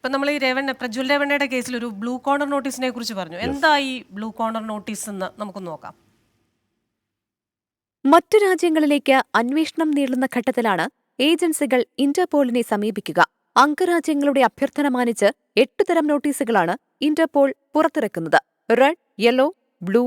ഇപ്പൊ നമ്മൾ ഈ പ്രജ്വൽ രേവണ്ണയുടെ കേസിൽ ഒരു ബ്ലൂ കോർണർ നോട്ടീസിനെ കുറിച്ച് പറഞ്ഞു. എന്താ ഈ ബ്ലൂ കോർണർ നോട്ടീസ് എന്ന് നമുക്ക് നോക്കാം. മറ്റു രാജ്യങ്ങളിലേക്ക് അന്വേഷണം നീളുന്ന ഘട്ടത്തിലാണ് ഏജൻസികൾ ഇന്റർപോളിനെ സമീപിക്കുക. അംഗരാജ്യങ്ങളുടെ അഭ്യർത്ഥന മാനിച്ച് 8 തരം നോട്ടീസുകളാണ് ഇന്റർപോൾ പുറത്തിറക്കുന്നത്. Red, yellow, blue,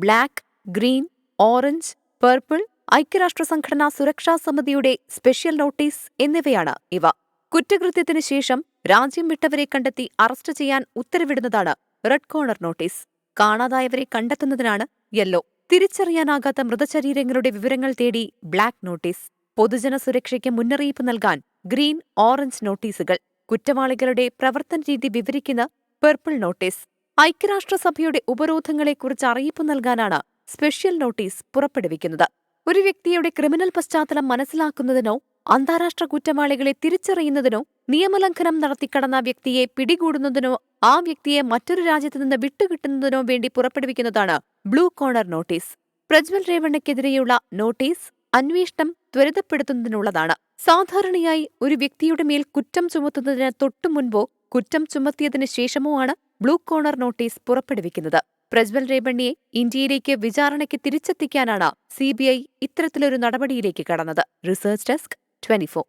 black, green, orange, purple, ഐക്യരാഷ്ട്ര സംഘടനാ സുരക്ഷാ സമിതിയുടെ സ്പെഷ്യൽ നോട്ടീസ് എന്നിവയാണ് ഇവ. കുറ്റകൃത്യത്തിന് ശേഷം രാജ്യം വിട്ടവരെ കണ്ടെത്തി അറസ്റ്റ് ചെയ്യാൻ ഉത്തരവിടുന്നതാണ് റെഡ് കോർണർ നോട്ടീസ്. കാണാതായവരെ കണ്ടെത്തുന്നതിനാണ് യെല്ലോ. തിരിച്ചറിയാനാകാത്ത മൃതശരീരങ്ങളുടെ വിവരങ്ങൾ തേടി ബ്ലാക്ക് നോട്ടീസ്. പൊതുജന സുരക്ഷയ്ക്ക് മുന്നറിയിപ്പ് നൽകാൻ ഗ്രീൻ, ഓറഞ്ച് നോട്ടീസുകൾ. കുറ്റവാളികളുടെ പ്രവർത്തന രീതി വിവരിക്കുന്ന പർപ്പിൾ നോട്ടീസ്. ഐക്യരാഷ്ട്രസഭയുടെ ഉപരോധങ്ങളെക്കുറിച്ച് അറിയിപ്പ് നൽകാനാണ് സ്പെഷ്യൽ നോട്ടീസ് പുറപ്പെടുവിക്കുന്നത്. ഒരു വ്യക്തിയുടെ ക്രിമിനൽ പശ്ചാത്തലം മനസ്സിലാക്കുന്നതിനോ അന്താരാഷ്ട്ര കുറ്റവാളികളെ തിരിച്ചറിയുന്നതിനോ നിയമലംഘനം നടത്തിക്കടന്ന വ്യക്തിയെ പിടികൂടുന്നതിനോ ആ വ്യക്തിയെ മറ്റൊരു രാജ്യത്തുനിന്ന് വിട്ടുകിട്ടുന്നതിനോ വേണ്ടി പുറപ്പെടുവിക്കുന്നതാണ് ബ്ലൂ കോർണർ നോട്ടീസ്. പ്രജ്വൽ രേവണ്ണയ്ക്കെതിരെയുള്ള നോട്ടീസ് അന്വേഷണം ത്വരിതപ്പെടുത്തുന്നതിനുള്ളതാണ്. സാധാരണയായി ഒരു വ്യക്തിയുടെ മേൽ കുറ്റം ചുമത്തുന്നതിന് തൊട്ടുമുൻപോ കുറ്റം ചുമത്തിയതിനു ശേഷമോ ആണ് ബ്ലൂ കോർണർ നോട്ടീസ് പുറപ്പെടുവിക്കുന്നത്. പ്രജ്വൽ രേവണ്ണയെ ഇന്ത്യയിലേക്ക് വിചാരണയ്ക്ക് തിരിച്ചെത്തിക്കാനാണ് CBI ഇത്തരത്തിലൊരു നടപടിയിലേക്ക് കടന്നത്. Research desk 24.